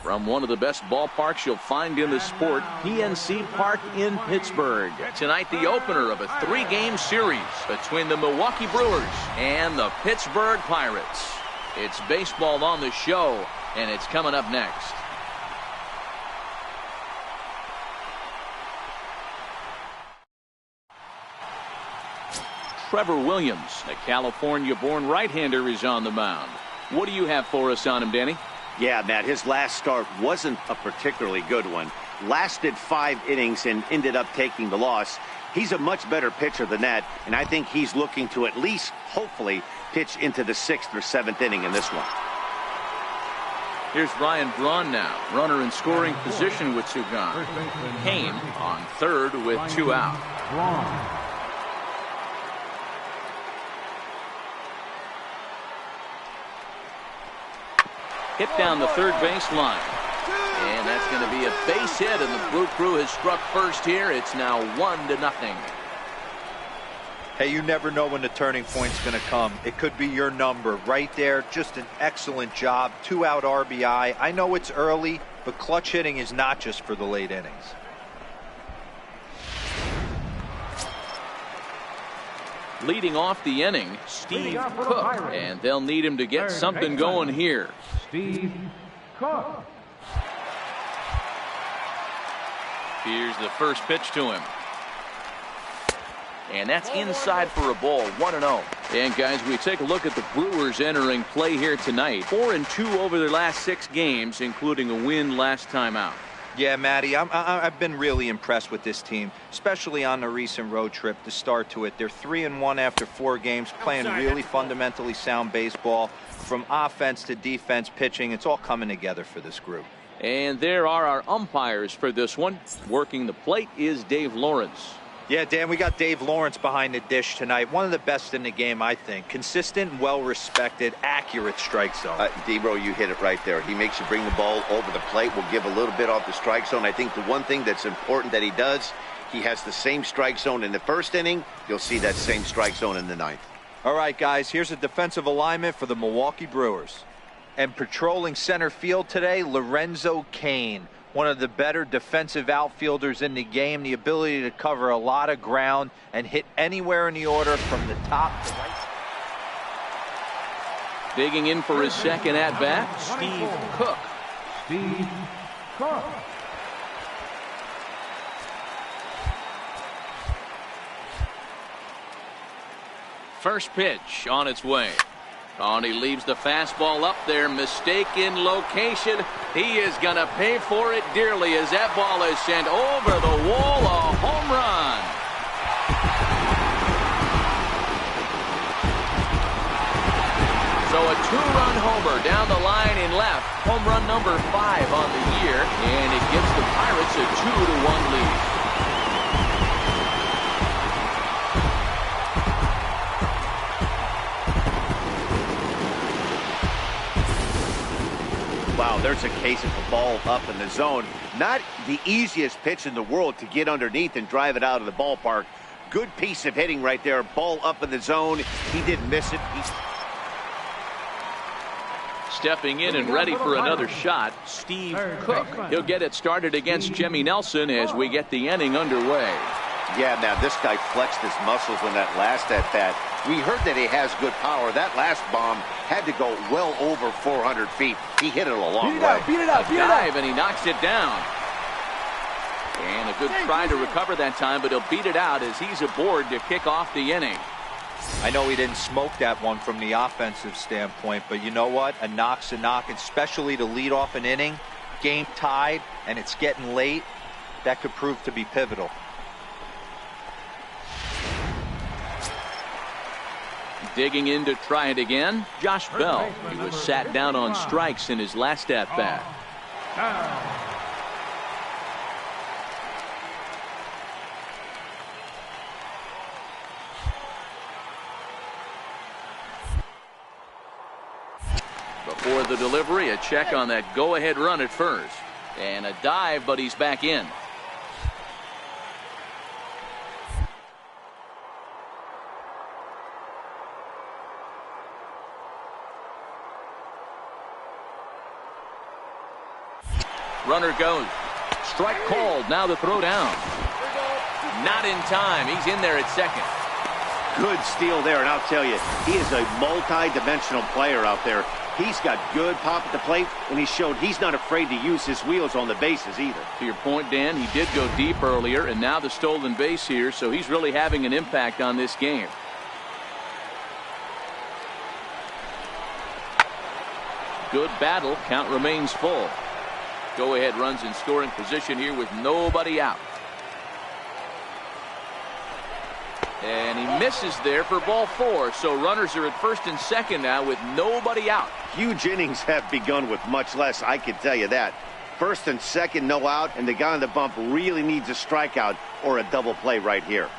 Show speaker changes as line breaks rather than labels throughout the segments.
From one of the best ballparks you'll find in the sport, PNC Park in Pittsburgh. Tonight, the opener of a 3-game series between the Milwaukee Brewers and the Pittsburgh Pirates. It's baseball on the show, and it's coming up next. Trevor Williams, a California-born right-hander, is on the mound. What do you have for us on him, Danny?
Yeah, Matt, his last start wasn't a particularly good one. Lasted 5 innings and ended up taking the loss. He's a much better pitcher than that, and I think he's looking to at least, hopefully, pitch into the 6th or 7th inning in this one.
Here's Ryan Braun now, runner in scoring position with 2 gone. Kane on third with 2 out. Hit down the third base line. And that's going to be a base hit, and the Blue Crew has struck first here. It's now 1-0.
Hey, you never know when the turning point's going to come. It could be your number right there. Just an excellent job. 2-out RBI. I know it's early, but clutch hitting is not just for the late innings.
Leading off the inning, Steve Cook, and they'll need him to get something going here.
Steve Cook.
Here's the first pitch to him. And that's inside for a ball, 1-0. And guys, we take a look at the Brewers entering play here tonight. 4-2 over their last 6 games, including a win last time out.
Yeah, Matty, I've been really impressed with this team, especially on the recent road trip, the start to it. They're 3-1 after 4 games, playing really fundamentally sound baseball. From offense to defense, pitching, it's all coming together for this group.
And there are our umpires for this one. Working the plate is Dave Lawrence.
Yeah, Dan, we got Dave Lawrence behind the dish tonight. One of the best in the game, I think. Consistent, well-respected, accurate strike zone.
D-Bro, you hit it right there. He makes you bring the ball over the plate. We'll give a little bit off the strike zone. I think the one thing that's important that he does, he has the same strike zone in the first inning. You'll see that same strike zone in the 9th.
All right, guys, here's a defensive alignment for the Milwaukee Brewers. And patrolling center field today, Lorenzo Cain. One of the better defensive outfielders in the game, the ability to cover a lot of ground and hit anywhere in the order from the top to right.
Digging in for his second at-bat, Steve Cook.
Steve Cook.
First pitch on its way. Oh, and he leaves the fastball up there. Mistaken location. He is going to pay for it dearly as that ball is sent over the wall. A home run. So a 2-run homer down the line in left. Home run number 5 on the year. And it gives the Pirates a 2-1 lead.
Wow, there's a case of the ball up in the zone. Not the easiest pitch in the world to get underneath and drive it out of the ballpark. Good piece of hitting right there. Ball up in the zone. He didn't miss it.
Stepping in and ready for another shot, Steve Cook. He'll get it started against Jimmy Nelson as we get the inning underway.
Yeah, man, this guy flexed his muscles in that last at-bat. We heard that he has good power. That last bomb had to go well over 400 feet. He hit it a long way.
Beat it up, dive, and he knocks it down. And a good try to recover that time, but he'll beat it out as he's aboard to kick off the inning.
I know he didn't smoke that one from the offensive standpoint, but you know what? A knock's a knock, especially to lead off an inning, game tied, and it's getting late. That could prove to be pivotal.
Digging in to try it again, Josh Bell. He was sat down on strikes in his last at-bat. Before the delivery, a check on that go-ahead run at first. And a dive, but he's back in. Runner goes. Strike called. Now the throw down. Not in time. He's in there at second.
Good steal there, and I'll tell you, he is a multi-dimensional player out there. He's got good pop at the plate, and he showed he's not afraid to use his wheels on the bases either.
To your point, Dan, he did go deep earlier, and now the stolen base here, so he's really having an impact on this game. Good battle. Count remains full. Go-ahead runs in scoring position here with nobody out. And he misses there for ball 4. So runners are at first and second now with nobody out.
Huge innings have begun with much less, I can tell you that. First and second, no out, and the guy on the bump really needs a strikeout or a double play right here.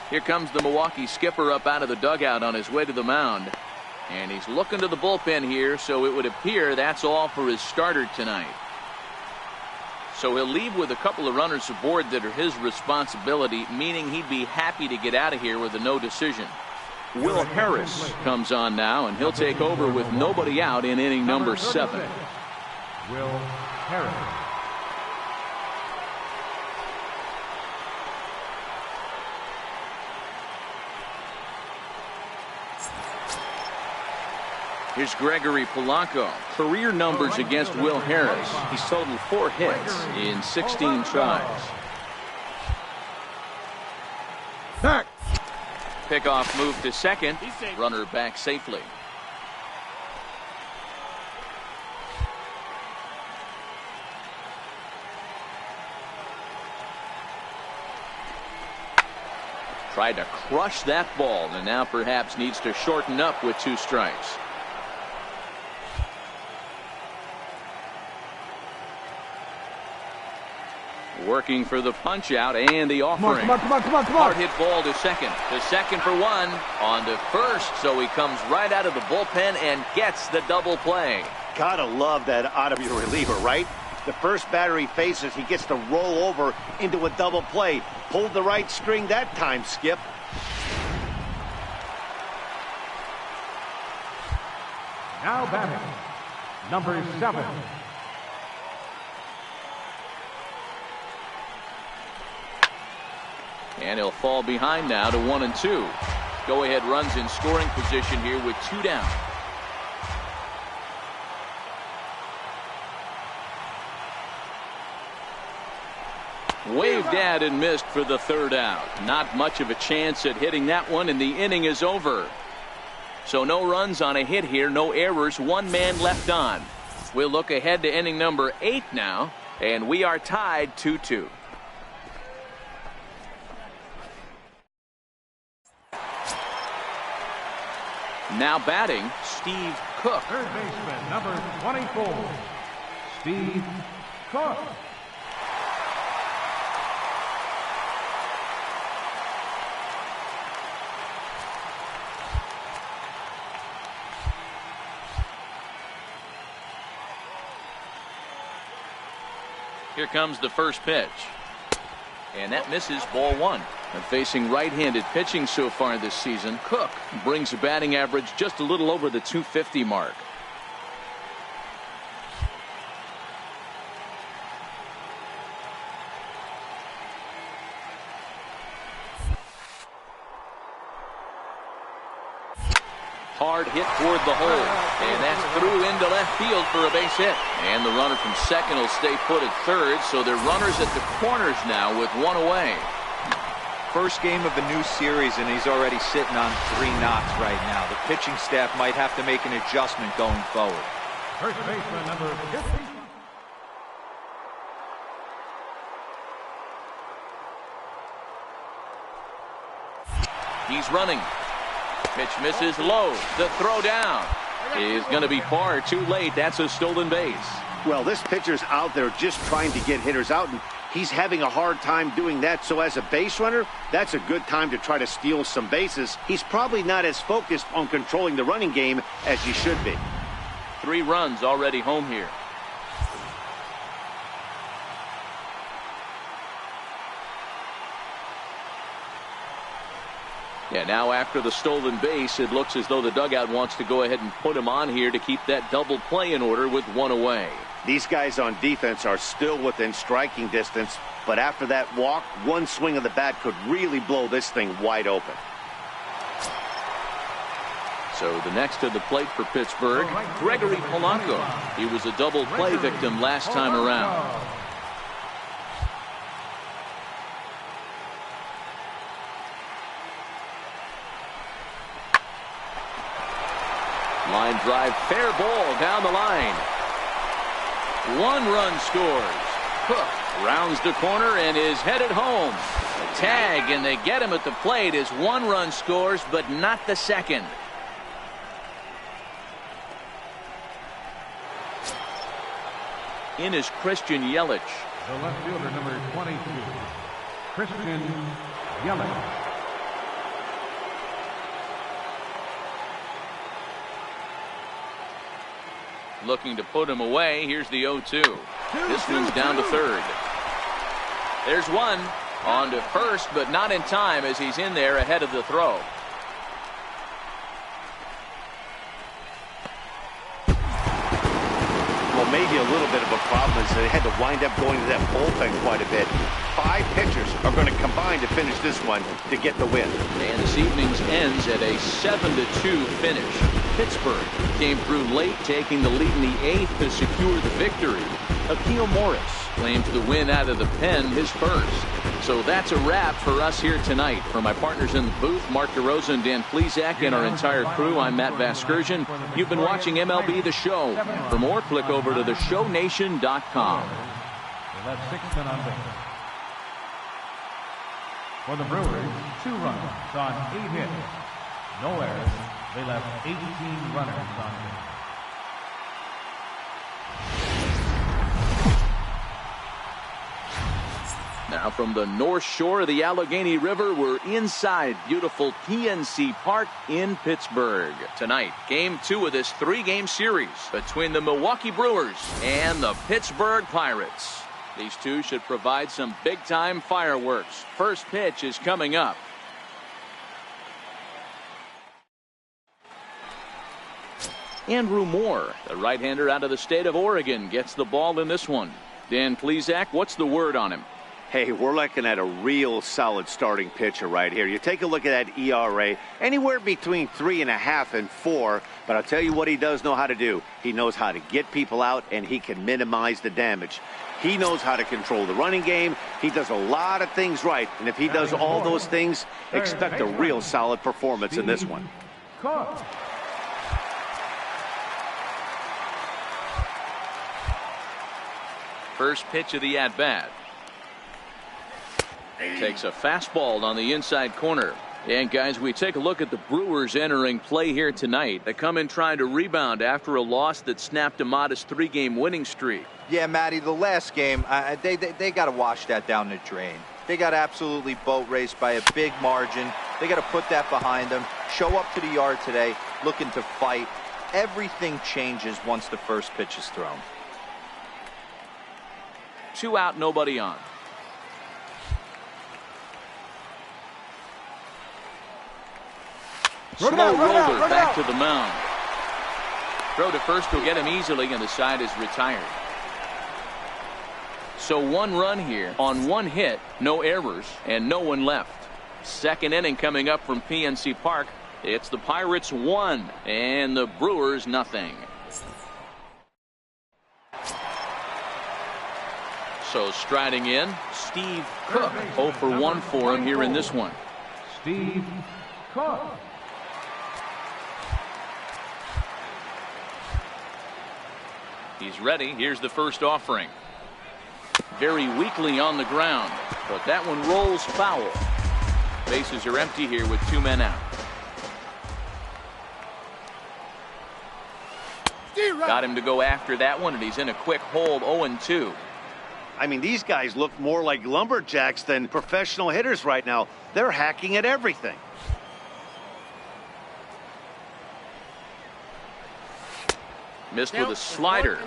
Here comes the Milwaukee skipper up out of the dugout on his way to the mound. And he's looking to the bullpen here, so it would appear that's all for his starter tonight. So he'll leave with a couple of runners aboard that are his responsibility, meaning he'd be happy to get out of here with a no decision. Will Harris comes on now, and he'll take over with nobody out in inning number 7.
Will Harris.
Here's Gregory Polanco. Career numbers against Will Harris. He's totaled 4 hits in 16 tries.
Back.
Pickoff move to second. Runner back safely. Tried to crush that ball, and now perhaps needs to shorten up with 2 strikes. Working for the punch out and the offering.
Come on.
Hard hit ball to second. To second for 1. On to first. So he comes right out of the bullpen and gets the double play.
Gotta love that out of your reliever, right? The first batter he faces, he gets to roll over into a double play. Pulled the right string that time, Skip.
Now batting, number 7.
And he'll fall behind now to 1 and 2. Go-ahead runs in scoring position here with 2 down. Waved at and missed for the 3rd out. Not much of a chance at hitting that one, and the inning is over. So no runs on a hit here, no errors, 1 man left on. We'll look ahead to inning number 8 now, and we are tied 2-2. Now batting, Steve Cook.
Third baseman, number 24, Steve Cook.
Here comes the first pitch. And that misses, ball one. And facing right-handed pitching so far this season, Cook brings a batting average just a little over the 250 mark. Hard hit toward the hole, and that's through into left field for a base hit. And the runner from second will stay put at third, so they're runners at the corners now with one away.
First game of a new series, and he's already sitting on 3 knocks right now. The pitching staff might have to make an adjustment going forward.
First baseman number 50.
He's running. Pitch misses low. The throw down is going to be far too late. That's a stolen base.
Well, this pitcher's out there just trying to get hitters out, and he's having a hard time doing that. So as a base runner, that's a good time to try to steal some bases. He's probably not as focused on controlling the running game as he should be.
3 runs already home here. Yeah, now after the stolen base, it looks as though the dugout wants to go ahead and put him on here to keep that double play in order with one away.
These guys on defense are still within striking distance, but after that walk, one swing of the bat could really blow this thing wide open.
So the next to the plate for Pittsburgh, Gregory Polanco. He was a double play victim last time around. Line drive, fair ball down the line. 1 run scores. Cook rounds the corner and is headed home. A tag, and they get him at the plate as 1 run scores, but not the second. In is Christian Yelich.
The left fielder number 22, Christian Yelich.
Looking to put him away. Here's the 0-2. This one's down to third. There's one. On to first, but not in time as he's in there ahead of the throw.
Well, maybe a little bit of a problem is they had to wind up going to that bullpen quite a bit. 5 pitchers are going to combine to finish this one to get the win.
And this evening's ends at a 7-2 finish. Pittsburgh came through late, taking the lead in the 8th to secure the victory. Akil Morris claimed the win out of the pen, his first. So that's a wrap for us here tonight. For my partners in the booth, Mark DeRosa and Dan Plesac, and our entire crew, I'm Matt Vasgersian. You've been watching MLB The Show. For more, click over to theshownation.com.
They left 6 men on base. For the Brewers, 2 runs on 8 hits. No errors. They left 18 runners on base.
Now from the North Shore of the Allegheny River, we're inside beautiful PNC Park in Pittsburgh. Tonight, Game 2 of this 3-game series between the Milwaukee Brewers and the Pittsburgh Pirates. These two should provide some big-time fireworks. First pitch is coming up. Andrew Moore, the right-hander out of the state of Oregon, gets the ball in this one. Dan Plesac, what's the word on him?
Hey, we're looking at a real solid starting pitcher right here. You take a look at that ERA, anywhere between 3.5 and 4. But I'll tell you what he does know how to do. He knows how to get people out, and he can minimize the damage. He knows how to control the running game. He does a lot of things right. And if he does all those things, expect a real solid performance in this one.
First pitch of the at-bat. Takes a fastball on the inside corner. And guys, we take a look at the Brewers entering play here tonight. They come in trying to rebound after a loss that snapped a modest 3-game winning streak.
Yeah, Matty, the last game, they got to wash that down the drain. They got absolutely boat raced by a big margin. They got to put that behind them. Show up to the yard today looking to fight. Everything changes once the first pitch is thrown.
2 out, nobody on. Slow roller back to the mound. Throw to first will get him easily, and the side is retired. So 1 run here on 1 hit, no errors, and no one left. Second inning coming up from PNC Park. It's the Pirates 1 and the Brewers nothing. So striding in, Steve Cook. 0 for 1 for him here in this one.
Steve Cook.
He's ready. Here's the first offering. Very weakly on the ground, but that one rolls foul. Bases are empty here with 2 men out. Got him to go after that one, and he's in a quick hold. 0-2.
I mean, these guys look more like lumberjacks than professional hitters right now. They're hacking at everything.
Missed with a slider.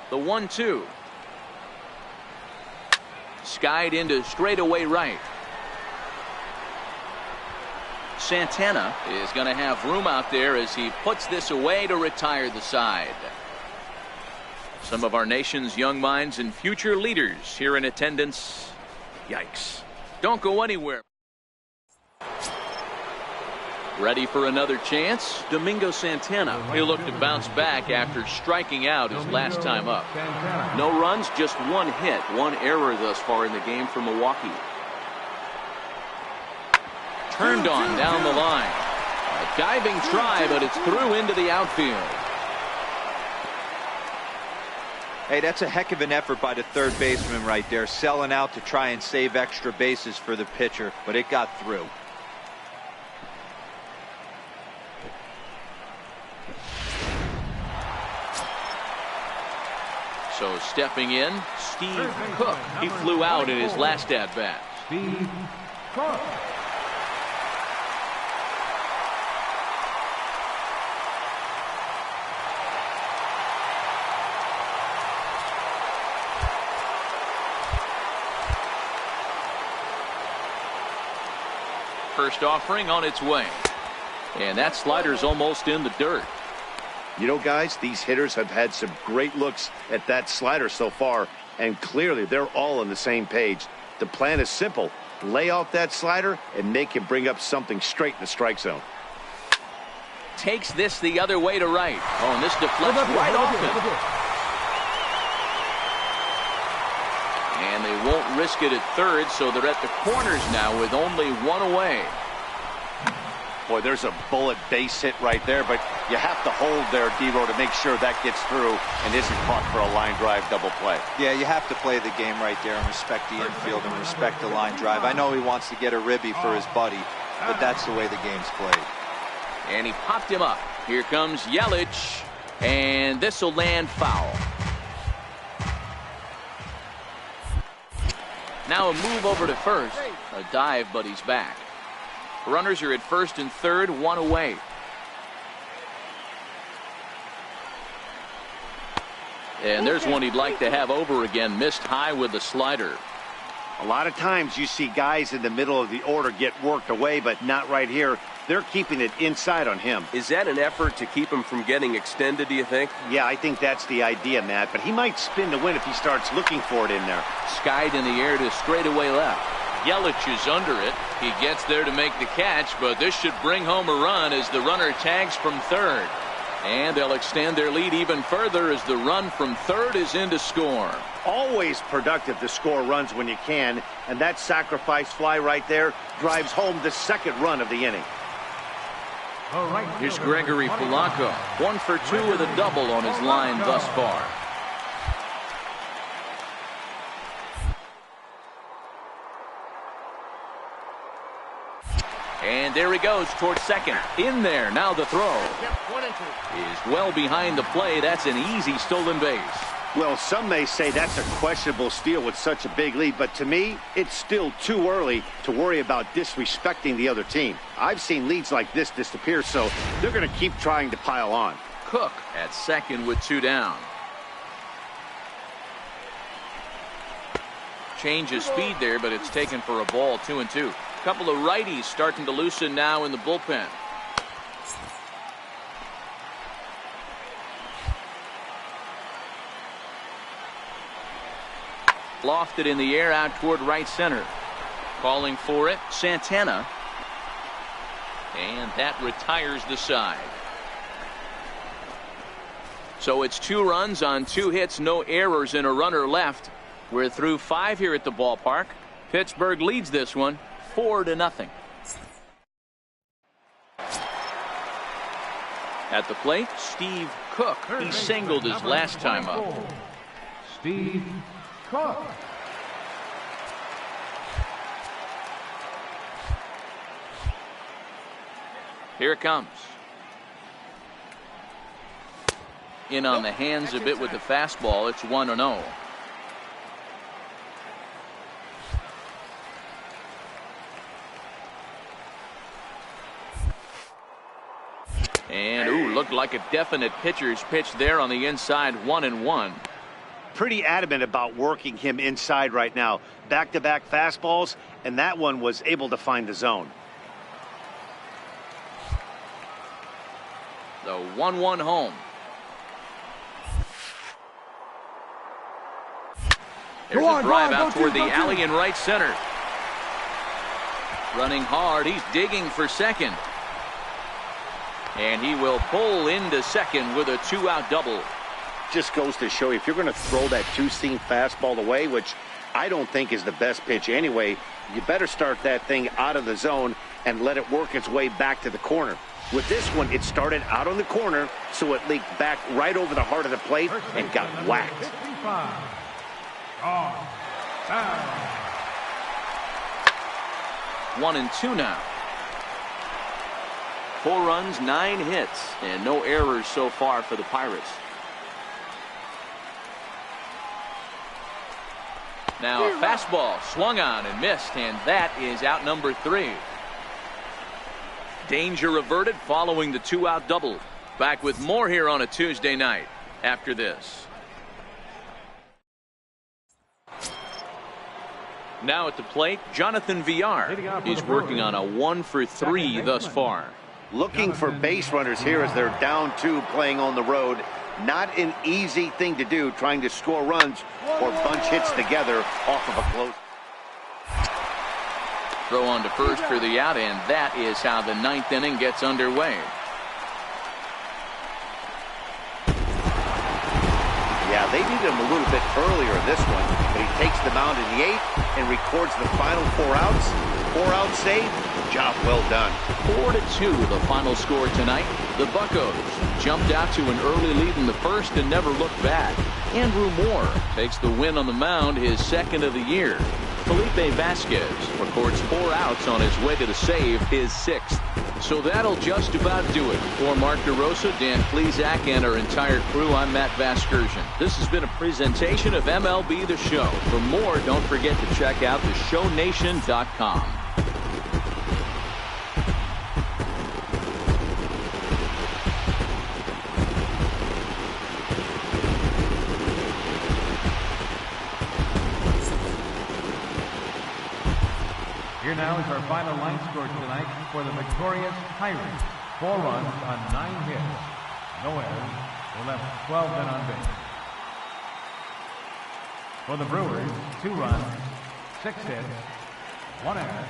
The 1-2. Skied into straightaway right. Santana is going to have room out there as he puts this away to retire the side. Some of our nation's young minds and future leaders here in attendance. Yikes. Don't go anywhere. Ready for another chance? Domingo Santana. He'll look to bounce back after striking out his last time up. No runs, just 1 hit, 1 error thus far in the game for Milwaukee. Turned on down the line. A diving try, but it's through into the outfield.
Hey, that's a heck of an effort by the third baseman right there, selling out to try and save extra bases for the pitcher, but it got through.
So stepping in, Steve Cook. He flew out in his last at-bat.
Steve Cook.
First offering on its way. And that slider's almost in the dirt.
You know, guys, these hitters have had some great looks at that slider so far, and clearly they're all on the same page. The plan is simple. Lay off that slider and make him bring up something straight in the strike zone.
Takes this the other way to right. Oh, and this deflects right off him. And they won't risk it at third, so they're at the corners now with only 1 away.
Boy, there's a bullet base hit right there, but you have to hold there, D-Row, to make sure that gets through and isn't caught for a line drive double play.
Yeah, you have to play the game right there and respect the infield and respect the line drive. I know he wants to get a ribby for his buddy, but that's the way the game's played.
And he popped him up. Here comes Yelich, and this will land foul. Now a move over to first. A dive, but he's back. Runners are at first and third, 1 away. And there's one he'd like to have over again. Missed high with the slider.
A lot of times you see guys in the middle of the order get worked away, but not right here. They're keeping it inside on him.
Is that an effort to keep him from getting extended, do you think?
Yeah, I think that's the idea, Matt. But he might spin to win if he starts looking for it in there.
Skied in the air to straightaway left. Yelich is under it. He gets there to make the catch, but this should bring home a run as the runner tags from third. And they'll extend their lead even further as the run from third is in to score.
Always productive to score runs when you can, and that sacrifice fly right there drives home the second run of the inning.
Here's Gregory Polanco. 1 for 2 with a double on his line thus far. And there he goes towards second. In there. Now the throw is well behind the play. That's an easy stolen base.
Well, some may say that's a questionable steal with such a big lead, but to me, it's still too early to worry about disrespecting the other team. I've seen leads like this disappear, so they're going to keep trying to pile on.
Cook at second with 2 down. Change of speed there, but it's taken for a ball, 2-2. Couple of righties starting to loosen now in the bullpen. Lofted in the air out toward right center. Calling for it, Santana. And that retires the side. So it's 2 runs on 2 hits, no errors, and a runner left. We're through 5 here at the ballpark. Pittsburgh leads this one 4-0. At the plate, Steve Cook. He singled his last time up.
Steve Cook.
Here it comes. In on the hands a bit with the fastball. It's 1-0. And, ooh, looked like a definite pitcher's pitch there on the inside, 1-1.
Pretty adamant about working him inside right now. Back-to-back fastballs, and that one was able to find the zone.
The 1-1 home. There's a drive out toward the alley in right center. Running hard, he's digging for second. And he will pull into second with a 2-out double.
Just goes to show you, if you're going to throw that 2-seam fastball away, which I don't think is the best pitch anyway, you better start that thing out of the zone and let it work its way back to the corner. With this one, it started out on the corner, so it leaked back right over the heart of the plate and got whacked.
1-2 now. 4 runs, 9 hits, and no errors so far for the Pirates. Now a fastball swung on and missed, and that is out number 3. Danger averted following the 2-out double. Back with more here on a Tuesday night after this. Now at the plate, Jonathan Villar is working on a 1-for-3 thus far.
Looking for base runners here as they're down 2 playing on the road. Not an easy thing to do, trying to score runs or bunch hits together off of a close.
Throw on to first for the out, and that is how the 9th inning gets underway.
Yeah, they needed him a little bit earlier this one, but he takes the mound in the 8th and records the final 4 outs. 4-out save. Job well done.
4-2 the final score tonight. The Buccos jumped out to an early lead in the first and never looked back. Andrew Moore takes the win on the mound, his 2nd of the year. Felipe Vasquez records 4 outs on his way to the save, his 6th. So that'll just about do it. For Mark DeRosa, Dan Plesac, and our entire crew, I'm Matt Vasgersian. This has been a presentation of MLB The Show. For more, don't forget to check out theshownation.com.
Here now is our final line score tonight for the victorious Pirates. 4 runs on 9 hits. No errors. They left 12 men on base. For the Brewers, 2 runs, 6 hits, 1 error.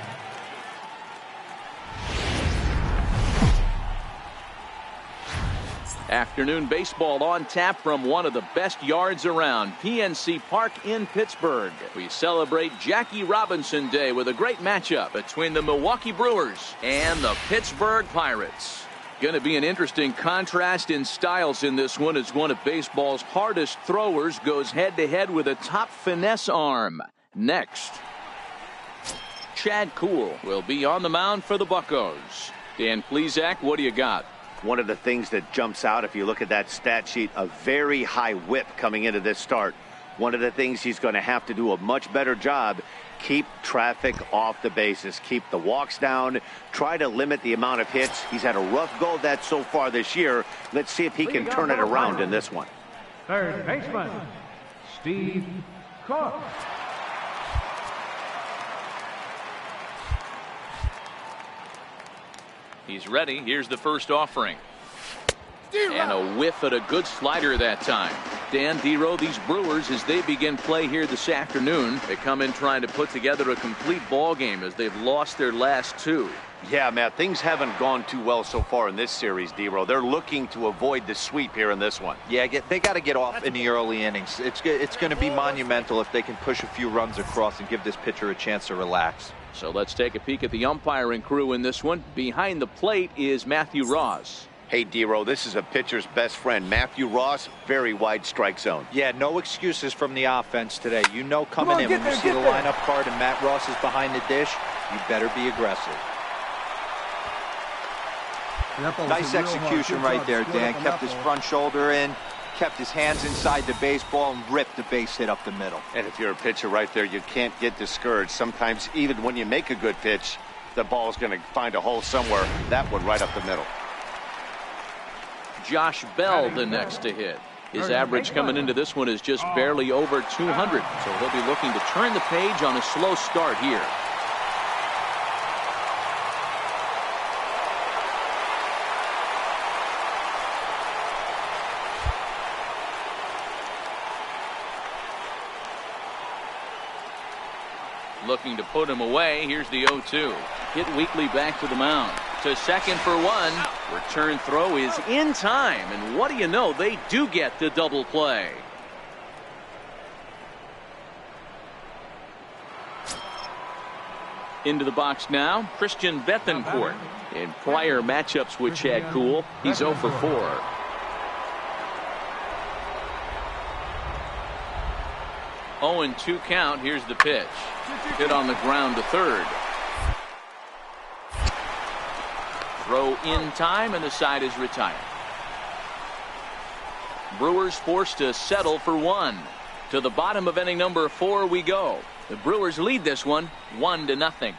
Afternoon baseball on tap from one of the best yards around, PNC Park in Pittsburgh. We celebrate Jackie Robinson Day with a great matchup between the Milwaukee Brewers and the Pittsburgh Pirates. Going to be an interesting contrast in styles in this one as one of baseball's hardest throwers goes head-to-head with a top finesse arm. Next, Chad Kuhl will be on the mound for the Buccos. Dan Plesac, what do you got?
One of the things that jumps out, if you look at that stat sheet, a very high whip coming into this start. One of the things he's going to have to do a much better job, keep traffic off the bases, keep the walks down, try to limit the amount of hits. He's had a rough go of that so far this year. Let's see if he can turn it around in this one.
Third baseman, Steve Cook.
He's ready. Here's the first offering. And a whiff at a good slider that time. Dan Dero, these Brewers, as they begin play here this afternoon, they come in trying to put together a complete ball game as they've lost their last two.
Yeah, Matt, things haven't gone too well so far in this series, Dero. They're looking to avoid the sweep here in this one.
Yeah, they got to get off in the early innings. It's going to be monumental if they can push a few runs across and give this pitcher a chance to relax.
So let's take a peek at the umpiring crew in this one. Behind the plate is Matthew Ross.
Hey, Dero, this is a pitcher's best friend, Matthew Ross. Very wide strike zone.
Yeah, no excuses from the offense today. You know coming in when you see the lineup card and Matt Ross is behind the dish, you better be aggressive. Nice execution right there, Dan. Kept his front shoulder in, kept his hands inside the baseball, and ripped the base hit up the middle.
And if you're a pitcher right there, you can't get discouraged. Sometimes even when you make a good pitch, the ball's going to find a hole somewhere. That one right up the middle.
Josh Bell the next to hit. His average coming into this one is just barely over 200. So he'll be looking to turn the page on a slow start here. Looking to put him away. Here's the 0-2. Hit weakly back to the mound. To second for one. Return throw is in time. And what do you know? They do get the double play. Into the box now, Christian Bethancourt. In prior matchups with Chad Kuhl, he's 0 for 4. Oh, and 2 count. Here's the pitch. Hit on the ground to third. Throw in time, and the side is retired. Brewers forced to settle for one. To the bottom of inning number 4 we go. The Brewers lead this one 1-0.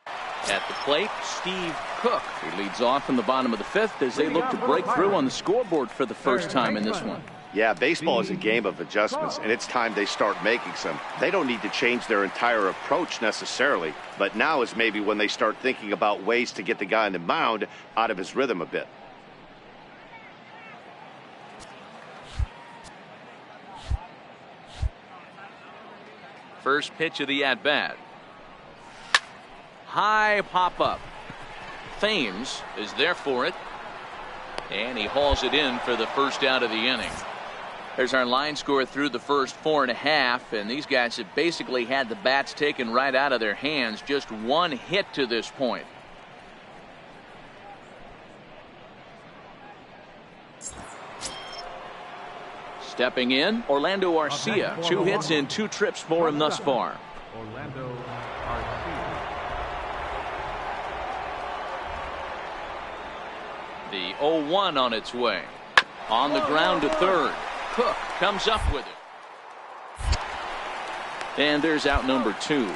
At the plate, Steve Cook. He leads off in the bottom of the 5th as they look to break through on the scoreboard for the first time in this one.
Yeah, baseball is a game of adjustments, and it's time they start making some. They don't need to change their entire approach necessarily, but now is maybe when they start thinking about ways to get the guy on the mound out of his rhythm a bit.
First pitch of the at-bat. High pop-up. Thames is there for it, and he hauls it in for the first out of the inning. There's our line score through the first 4.5, and these guys have basically had the bats taken right out of their hands. Just one hit to this point. Stepping in, Orlando Arcia. 2 hits and 2 trips for him thus far.
Orlando Arcia.
The 0-1 on its way. On the ground to third. Cook comes up with it. And there's out number 2.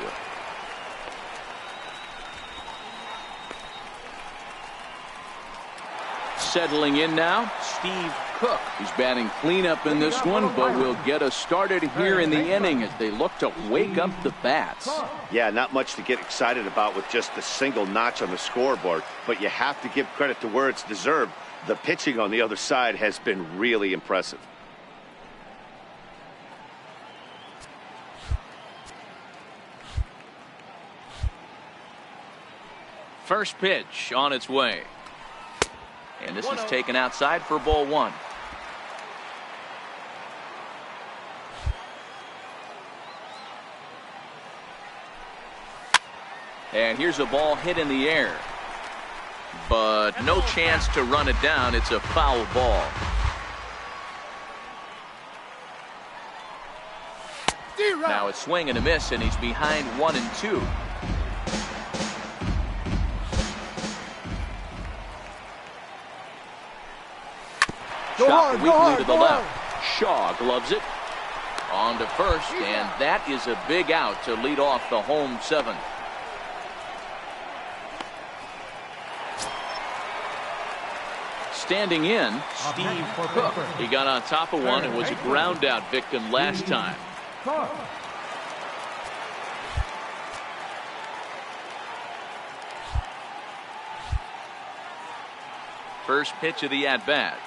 Settling in now, Steve Cook. He's batting cleanup in this one, but will get us started here in the inning as they look to wake up the bats.
Yeah, not much to get excited about with just a single notch on the scoreboard, but you have to give credit to where it's deserved. The pitching on the other side has been really impressive.
First pitch on its way. And this is taken outside for ball 1. And here's a ball hit in the air. But no chance to run it down. It's a foul ball. Now a swing and a miss, and he's behind 1-2. Chopped weakly to the left. Shaw gloves it. On to first, and that is a big out to lead off the home 7th. Standing in, Steve Cook. He got on top of one and was a ground out victim last time. First pitch of the at-bat.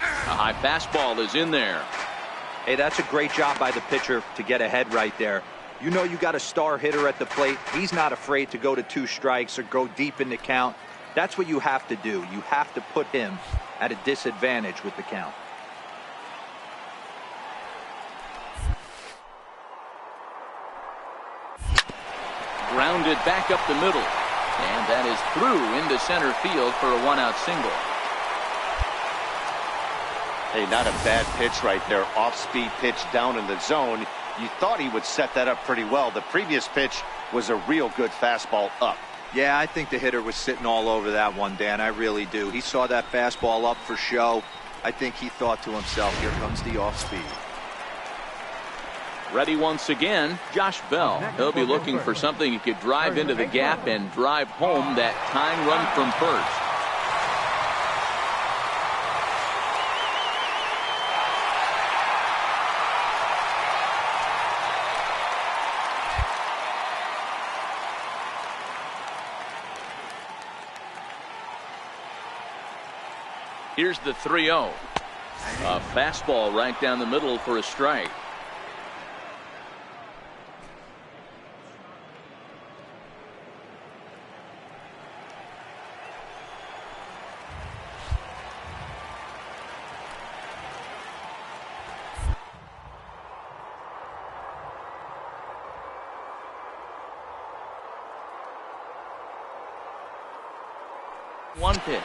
A high fastball is in there.
Hey, that's a great job by the pitcher to get ahead right there. You know you got a star hitter at the plate. He's not afraid to go to 2 strikes or go deep in the count. That's what you have to do. You have to put him at a disadvantage with the count.
Grounded back up the middle. And that is through into center field for a 1-out single.
Hey, not a bad pitch right there. Off-speed pitch down in the zone. You thought he would set that up pretty well. The previous pitch was a real good fastball up.
Yeah, I think the hitter was sitting all over that one, Dan. I really do. He saw that fastball up for show. I think he thought to himself, here comes the off-speed.
Ready once again, Josh Bell. He'll be looking for something he could drive into the gap and drive home that tying run from first. Here's the 3-0. A fastball right down the middle for a strike. One pitch.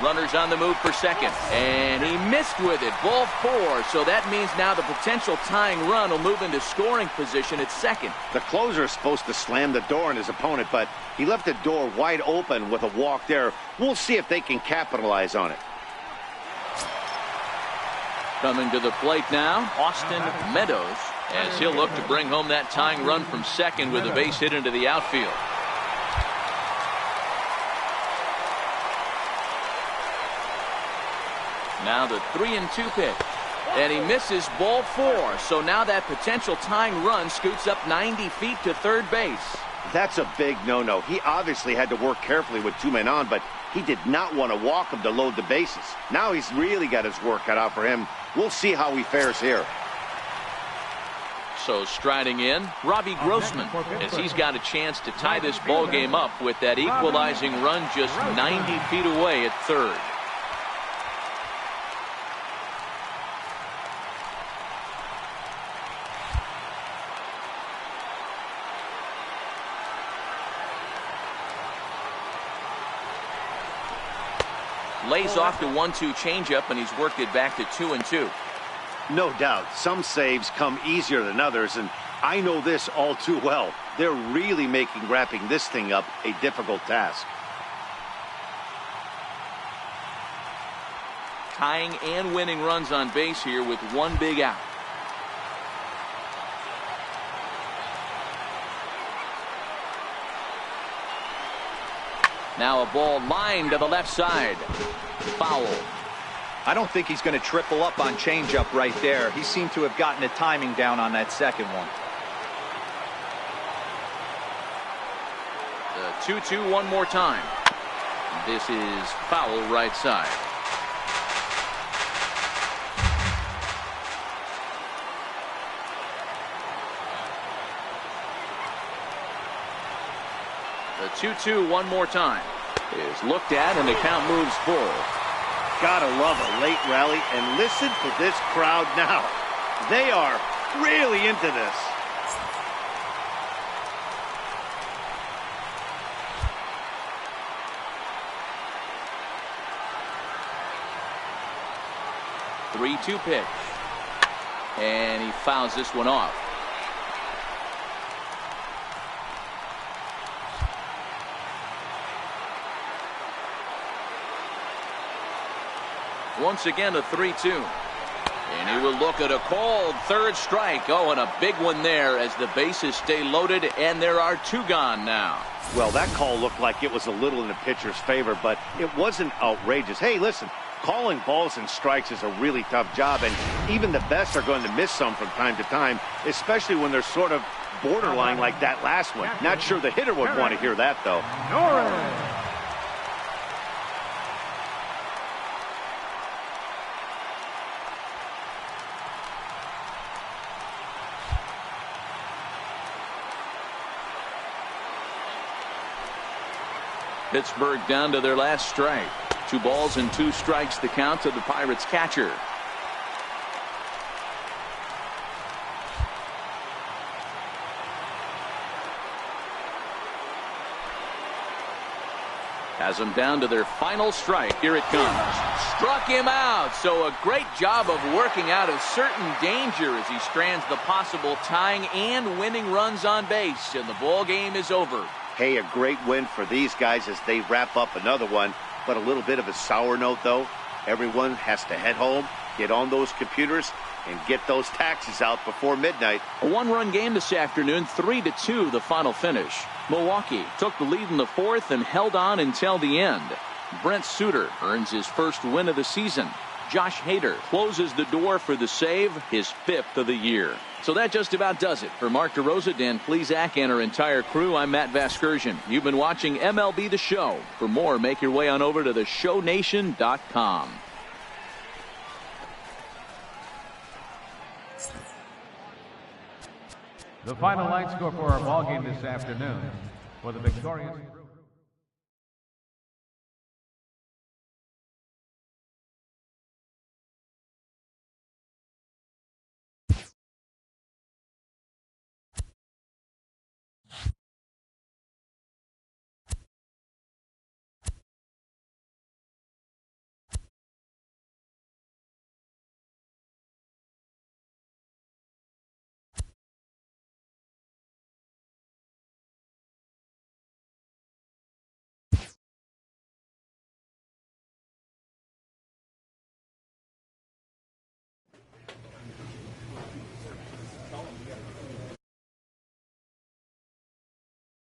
Runners on the move for second. And he missed with it. Ball 4. So that means now the potential tying run will move into scoring position at second.
The closer is supposed to slam the door on his opponent, but he left the door wide open with a walk there. We'll see if they can capitalize on it.
Coming to the plate now, Austin Meadows, as he'll look to bring home that tying run from second with a base hit into the outfield. Now the 3-2 pitch. And he misses ball 4. So now that potential tying run scoots up 90 feet to third base.
That's a big no-no. He obviously had to work carefully with 2 men on, but he did not want to walk him to load the bases. Now he's really got his work cut out for him. We'll see how he fares here.
So striding in, Robbie Grossman, as he's got a chance to tie this ball game up with that equalizing run just 90 feet away at third. Lays off the 1-2 changeup, and he's worked it back to 2-2.
No doubt. Some saves come easier than others, and I know this all too well. They're really making wrapping this thing up a difficult task.
Tying and winning runs on base here with one big out. Now a ball lined to the left side. Foul.
I don't think he's going to triple up on changeup right there. He seemed to have gotten the timing down on that second one.
The 2-2 one more time. This is foul right side. The 2-2 one more time is looked at, and the count moves full.
Gotta love a late rally, and listen to this crowd now. They are really into this.
The 3-2 pitch, and he fouls this one off. Once again, a 3-2. And he will look at a called third strike. Oh, and a big one there as the bases stay loaded, and there are 2 gone now.
Well, that call looked like it was a little in the pitcher's favor, but it wasn't outrageous. Hey, listen, calling balls and strikes is a really tough job, and even the best are going to miss some from time to time, especially when they're sort of borderline like that last one. Not sure the hitter would want to hear that, though.
Pittsburgh down to their last strike. 2 balls and 2 strikes the count to the Pirates catcher. Has them down to their final strike. Here it comes. Struck him out. So a great job of working out a certain danger as he strands the possible tying and winning runs on base. And the ball game is over.
Hey, a great win for these guys as they wrap up another one. But a little bit of a sour note, though. Everyone has to head home, get on those computers, and get those taxes out before midnight.
A 1-run game this afternoon, 3-2 the final finish. Milwaukee took the lead in the 4th and held on until the end. Brent Suter earns his first win of the season. Josh Hader closes the door for the save, his 5th of the year. So that just about does it. For Mark DeRosa, Dan Plesac, and our entire crew, I'm Matt Vasgersian. You've been watching MLB The Show. For more, make your way on over to theshownation.com.
The final line score for our ball game this afternoon for the victorious